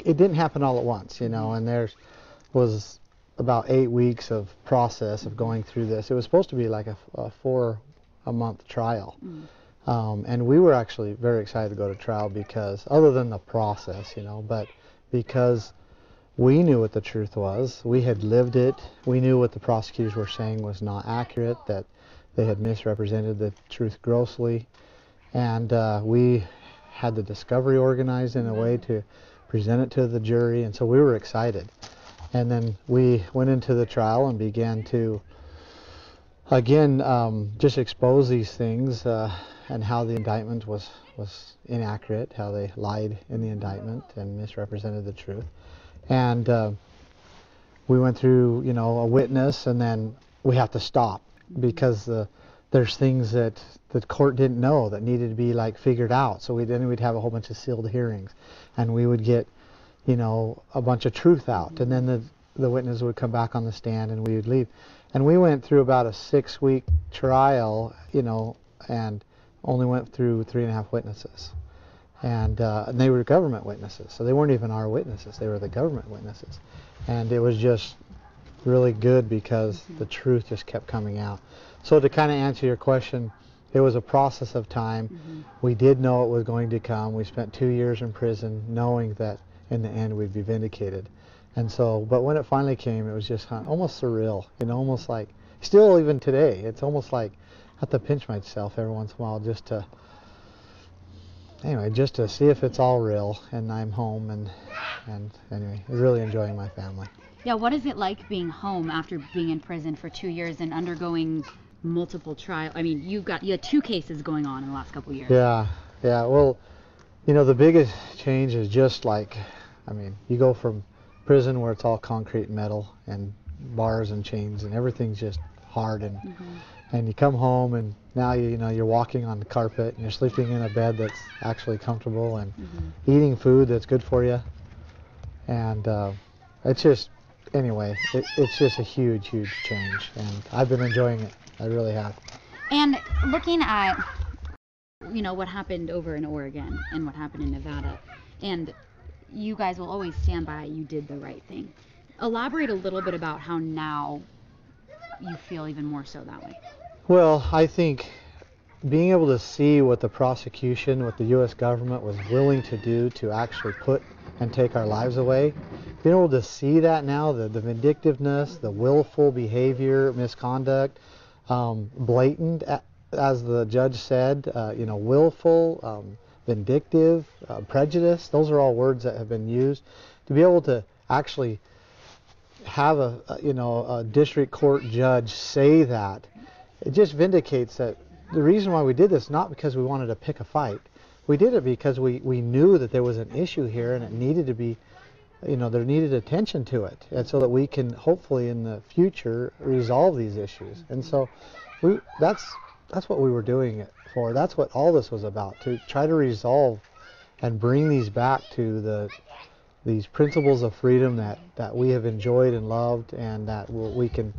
it didn't happen all at once, you know, and there was about 8 weeks of process of going through this. It was supposed to be like a 4-month trial. And we were actually very excited to go to trial because, other than the process, you know, but because we knew what the truth was. We had lived it. We knew what the prosecutors were saying was not accurate, that they had misrepresented the truth grossly. And we had the discovery organized in a way to present it to the jury, and so we were excited. And then we went into the trial and began to, again, just expose these things and how the indictment was inaccurate, how they lied in the indictment and misrepresented the truth. And we went through, you know, a witness, and then we have to stop because there's things that the court didn't know that needed to be like figured out. So we'd have a whole bunch of sealed hearings, and we would get, you know, a bunch of truth out, and then the witness would come back on the stand and we would leave. And we went through about a 6-week trial, you know, and only went through 3.5 witnesses. And they were government witnesses, so they weren't even our witnesses, they were the government witnesses. And it was just really good because the truth just kept coming out. So to kind of answer your question, it was a process of time. We did know it was going to come. We spent 2 years in prison knowing that in the end we'd be vindicated. And so, but when it finally came, it was just almost surreal, you know, almost like, still even today, it's almost like I have to pinch myself every once in a while just to, anyway, just to see if it's all real, and I'm home, and anyway, really enjoying my family. Yeah, what is it like being home after being in prison for 2 years and undergoing multiple trials? I mean, you had 2 cases going on in the last couple of years. Yeah, well, you know, the biggest change is just like, I mean, you go from prison where it's all concrete and metal and bars and chains and everything's just hard, and you come home and now you know you're walking on the carpet and you're sleeping in a bed that's actually comfortable and eating food that's good for you, and it's just, anyway, it's just a huge change, and I've been enjoying it. I really have. And looking at, you know, what happened over in Oregon and what happened in Nevada, and you guys will always stand by you did the right thing. Elaborate a little bit about how now you feel even more so that way. Well, I think being able to see what the prosecution, what the U.S. government was willing to do to actually put and take our lives away, being able to see that now, the vindictiveness, the willful behavior, misconduct, blatant, as the judge said, you know, willful, vindictive, prejudice, those are all words that have been used. To be able to actually have a district court judge say that, it just vindicates that the reason why we did this, not because we wanted to pick a fight. We did it because we knew that there was an issue here and it needed to be, you know, there needed attention to it, and so that we can hopefully in the future resolve these issues. And so that's what we were doing it for. That's what all this was about, to try to resolve and bring these back to these principles of freedom that we have enjoyed and loved, and that we can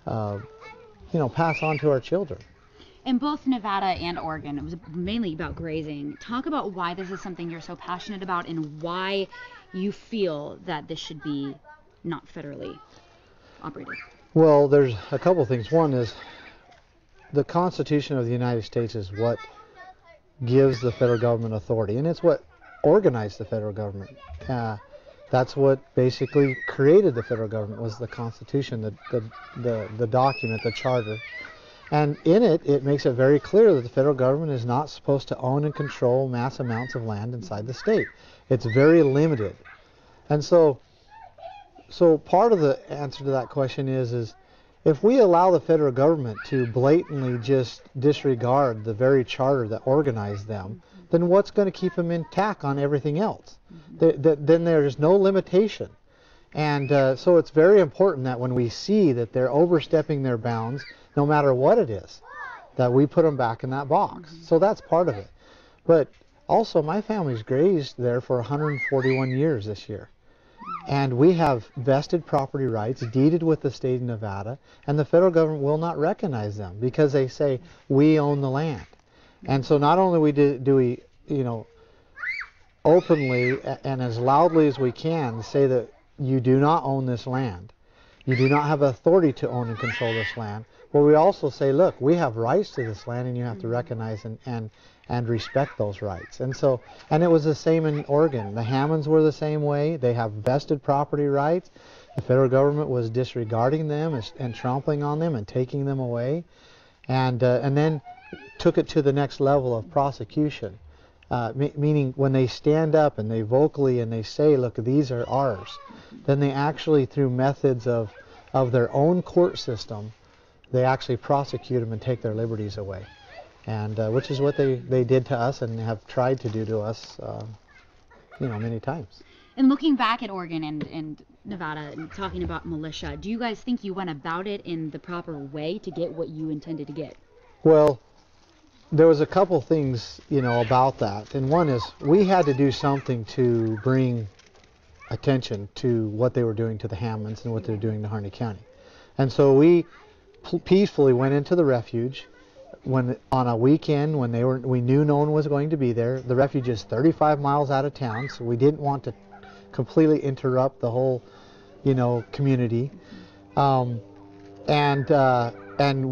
you know, pass on to our children. In both Nevada and Oregon, it was mainly about grazing. Talk about why this is something you're so passionate about and why you feel that this should be not federally operated. Well, there's a couple things. One is the Constitution of the United States is what gives the federal government authority, and it's what organized the federal government. That's what basically created the federal government, was the Constitution, the document, the charter. And in it, it makes it very clear that the federal government is not supposed to own and control mass amounts of land inside the state. It's very limited. And so part of the answer to that question is if we allow the federal government to blatantly just disregard the very charter that organized them, then what's going to keep them intact on everything else? Then there's no limitation. And so it's very important that when we see that they're overstepping their bounds, no matter what it is, that we put them back in that box. So that's part of it. But also, my family's grazed there for 141 years this year. And we have vested property rights deeded with the state of Nevada, and the federal government will not recognize them because they say we own the land. And so not only do we, you know, openly and as loudly as we can say that you do not own this land. You do not have authority to own and control this land. But we also say, look, we have rights to this land, and you have to recognize and respect those rights. And so, and it was the same in Oregon. The Hammonds were the same way. They have vested property rights. The federal government was disregarding them and trampling on them and taking them away, and then took it to the next level of prosecution. Meaning when they stand up and they vocally and they say, look, these are ours, then they actually, through methods of their own court system, they actually prosecute them and take their liberties away. And which is what they did to us and have tried to do to us, many times. And looking back at Oregon and Nevada and talking about militia, do you guys think you went about it in the proper way to get what you intended to get? Well, there was a couple things, about that. And one is we had to do something to bring attention to what they were doing to the Hammonds and what they're doing to Harney County. And so we peacefully went into the refuge on a weekend when we knew no one was going to be there. The refuge is 35 miles out of town, so we didn't want to completely interrupt the whole, community. And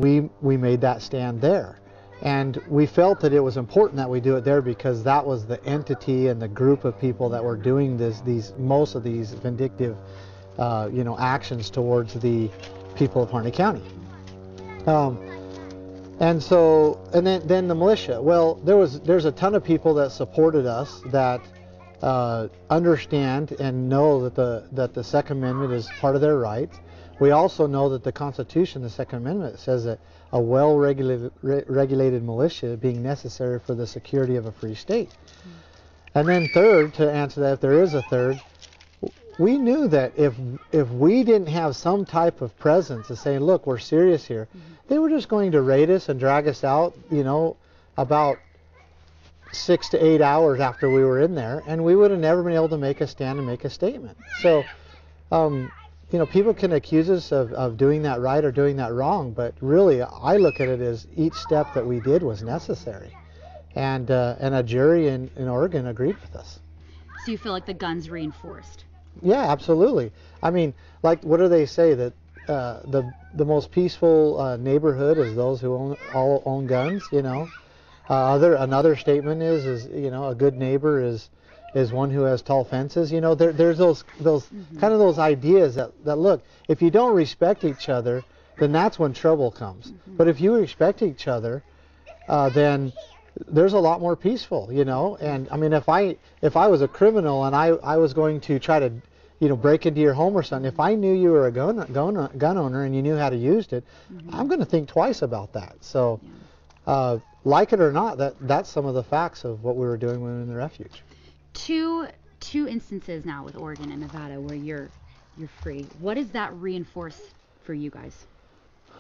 we made that stand there. And we felt that it was important that we do it there because that was the entity and the group of people that were doing most of these vindictive, actions towards the people of Harney County. And then the militia. Well, there's a ton of people that supported us that understand and know that the Second Amendment is part of their rights. We also know that the Constitution, the Second Amendment, says that a well-regulated militia being necessary for the security of a free state. And then third, to answer that, if there is a third, we knew that if we didn't have some type of presence of saying, look, we're serious here, they were just going to raid us and drag us out, about 6 to 8 hours after we were in there, and we would have never been able to make a stand and make a statement. So, people can accuse us of doing that right or doing that wrong, but really I look at it as each step that we did was necessary. And a jury in Oregon agreed with us. So you feel like the guns reinforced? Yeah, absolutely. I mean, like, what do they say? That the most peaceful neighborhood is those who all own guns, Another statement is a good neighbor is one who has tall fences. There's those kind of those ideas that look, if you don't respect each other, then that's when trouble comes. But if you respect each other, then there's a lot more peaceful, And I mean, if I was a criminal and I was going to try to, break into your home or something, if I knew you were a gun owner and you knew how to use it, I'm going to think twice about that. So, like it or not, that's some of the facts of what we were doing when we were in the refuge. Two instances now with Oregon and Nevada where you're free. What does that reinforce for you guys?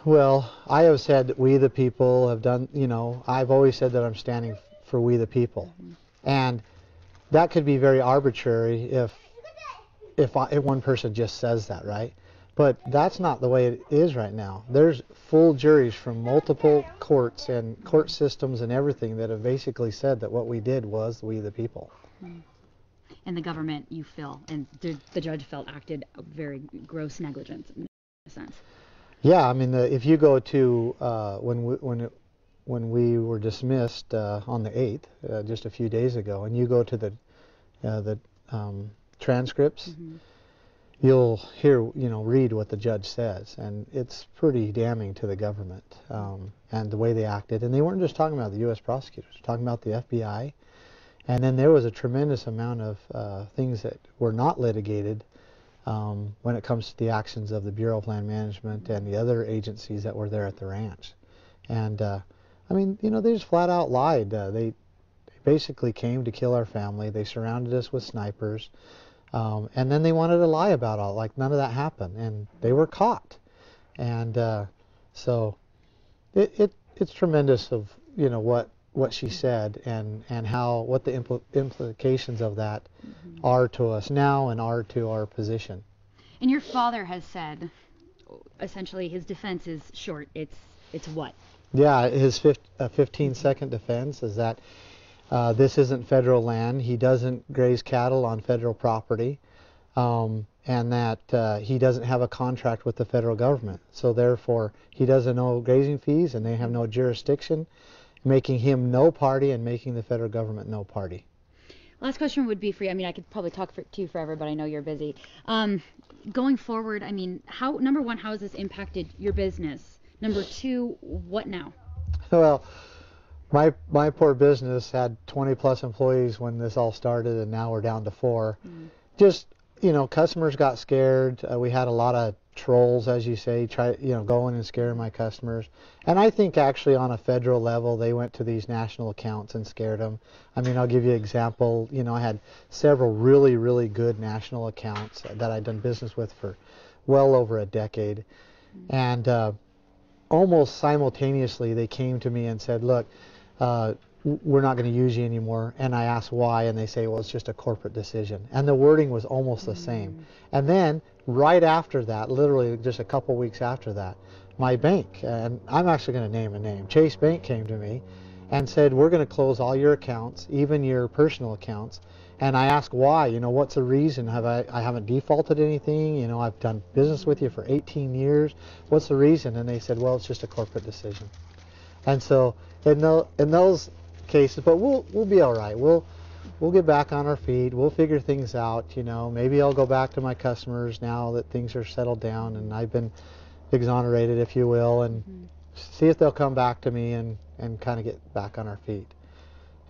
Well, I have said that we the people have done, I've always said that I'm standing for we the people. And that could be very arbitrary if one person just says that, right? But that's not the way it is right now. There's full juries from multiple courts and court systems and everything that have basically said that what we did was we the people. And the government, you feel, and the judge felt, acted very gross negligence in a sense. Yeah, I mean, if you go to when we were dismissed on the 8th, just a few days ago, and you go to the transcripts, you'll hear, read what the judge says, and it's pretty damning to the government and the way they acted. And they weren't just talking about the U.S. prosecutors, talking about the FBI. And then there was a tremendous amount of things that were not litigated when it comes to the actions of the Bureau of Land Management and the other agencies that were there at the ranch. And I mean, they just flat out lied. They basically came to kill our family. They surrounded us with snipers. And then they wanted to lie about all, like none of that happened. And they were caught. And so it's tremendous of, what she said and what the implications of that are to us now and are to our position. And your father has said, essentially, his defense is short. It's what? Yeah, his 15-second defense is that This isn't federal land. He doesn't graze cattle on federal property, and that he doesn't have a contract with the federal government. So therefore, he doesn't owe grazing fees, and they have no jurisdiction, making him no party and making the federal government no party. Last question would be for you. I mean, I could probably talk to you forever, but I know you're busy. Going forward, I mean, number one, how has this impacted your business? Number two, what now? Well, my poor business had 20 plus employees when this all started, and now we're down to 4. Just, customers got scared. We had a lot of trolls, as you say, going and scaring my customers. And I think actually on a federal level, they went to these national accounts and scared them. I mean, I'll give you an example. I had several really, really good national accounts that I'd done business with for well over a decade. And almost simultaneously, they came to me and said, look, we're not going to use you anymore. And I asked why, and they say, well, it's just a corporate decision. And the wording was almost the same. And then right after that, literally just a couple weeks after that, my bank, and I'm actually going to name a name, Chase Bank, came to me and said, we're going to close all your accounts, even your personal accounts. And I asked why, what's the reason? I haven't defaulted anything, I've done business with you for 18 years. What's the reason? And they said, well, it's just a corporate decision. And so in those cases, but we'll be all right. We'll get back on our feet. We'll figure things out. Maybe I'll go back to my customers now that things are settled down and I've been exonerated, if you will, and see if they'll come back to me and kind of get back on our feet.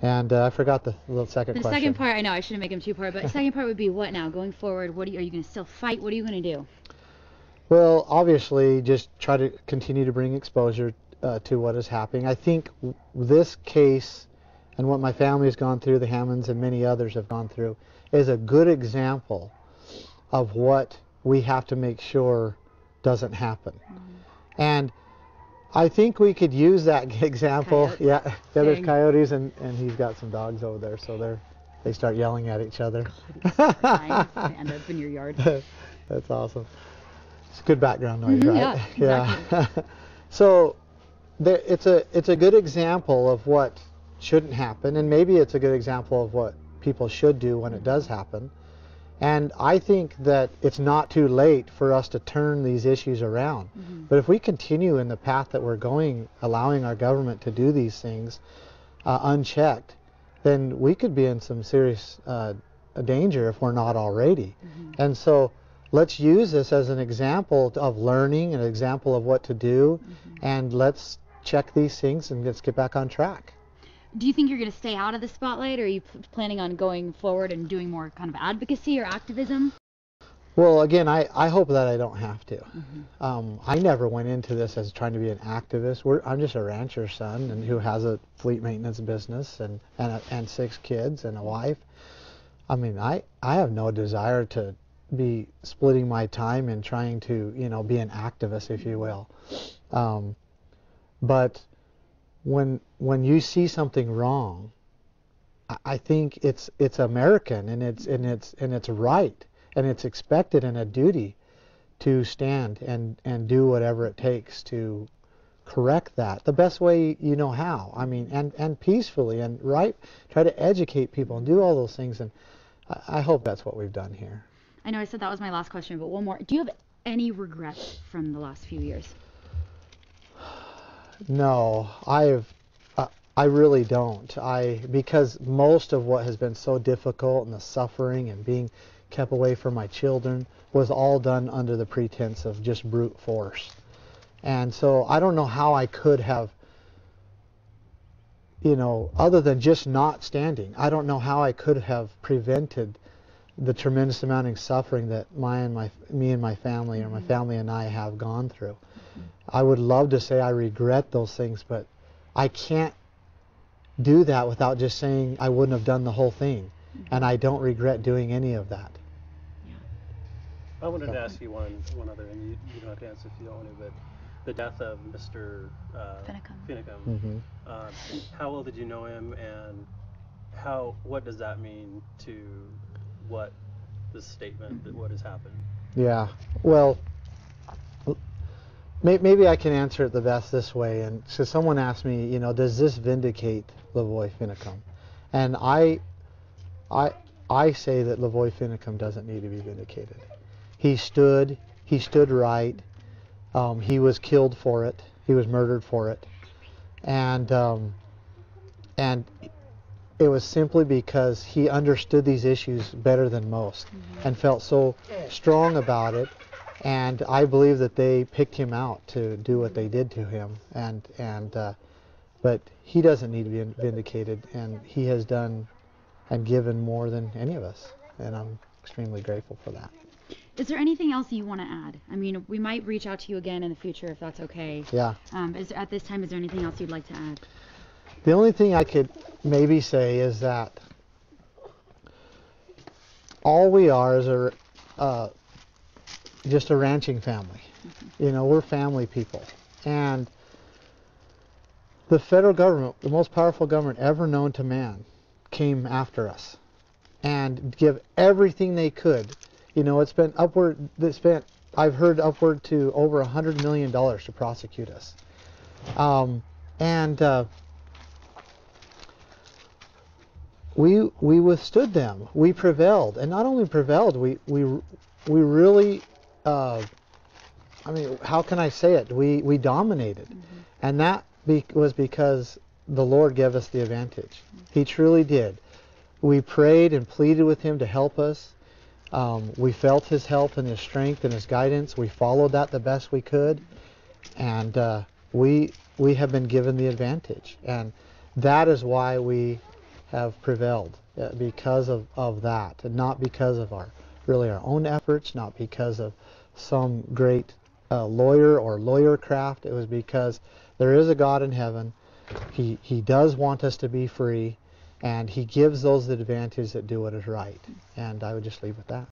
And I forgot the little second question. The second part, I know I shouldn't make them 2-part, but the second part would be what now going forward? Are you going to still fight? What are you going to do? Well, obviously, just try to continue to bring exposure to what is happening. I think this case and what my family has gone through, the Hammonds and many others have gone through, is a good example of what we have to make sure doesn't happen. And I think we could use that example. Coyotes. Yeah, there's coyotes, and he's got some dogs over there, so they start yelling at each other. God, they end up in your yard. That's awesome. It's a good background noise, right? Yeah, exactly. So it's a good example of what shouldn't happen, and maybe it's a good example of what people should do when it does happen. And I think that it's not too late for us to turn these issues around. But if we continue in the path that we're going, allowing our government to do these things unchecked, then we could be in some serious danger if we're not already. And so let's use this as an example of learning, an example of what to do, and let's check these things and let's get back on track. Do you think you're going to stay out of the spotlight, or are you planning on going forward and doing more kind of advocacy or activism? Well, again, I hope that I don't have to. I never went into this as trying to be an activist. I'm just a rancher's son and who has a fleet maintenance business and 6 kids and a wife. I mean, I have no desire to be splitting my time and trying to, be an activist, if you will. But when you see something wrong, I think it's American and it's right and it's expected and a duty to stand and do whatever it takes to correct that the best way you know how. I mean, and peacefully and right. Try to educate people and do all those things, and I hope that's what we've done here. I know I said that was my last question, but one more. Do you have any regrets from the last few years? No, I really don't. Because most of what has been so difficult and the suffering and being kept away from my children was all done under the pretense of just brute force. And so I don't know how I could have, other than just not standing, I don't know how I could have prevented the tremendous amount of suffering that me and my family, or my family and I, have gone through. I would love to say I regret those things, but I can't do that without just saying I wouldn't have done the whole thing. And I don't regret doing any of that. I wanted to ask you one other, and you don't have to answer if you don't want to, but the death of Mr. Finicum. How well did you know him, and what does that mean to what this statement, what has happened? Yeah, well, maybe I can answer it the best this way. And so someone asked me, does this vindicate Lavoy Finicum? And I say that Lavoy Finicum doesn't need to be vindicated. He stood right. He was killed for it. He was murdered for it. And it was simply because he understood these issues better than most and felt so strong about it. And I believe that they picked him out to do what they did to him. But he doesn't need to be vindicated, and he has done and given more than any of us. And I'm extremely grateful for that. Is there anything else you want to add? I mean, we might reach out to you again in the future if that's okay. Yeah. At this time, is there anything else you'd like to add? The only thing I could maybe say is that all we are is just a ranching family. You know, we're family people. And the federal government, the most powerful government ever known to man, came after us and give everything they could. You know, I've heard upward to over $100 million to prosecute us. We withstood them. We prevailed, and not only prevailed, we really, I mean, how can I say it? We dominated, and that was because the Lord gave us the advantage. He truly did. We prayed and pleaded with Him to help us. We felt His help and His strength and His guidance. We followed that the best we could, and we have been given the advantage, and that is why we have prevailed, because of that, and not because of our own efforts, not because of some great lawyer or lawyer craft. It was because there is a God in heaven. He does want us to be free, and He gives those the advantage that do what is right. And I would just leave with that.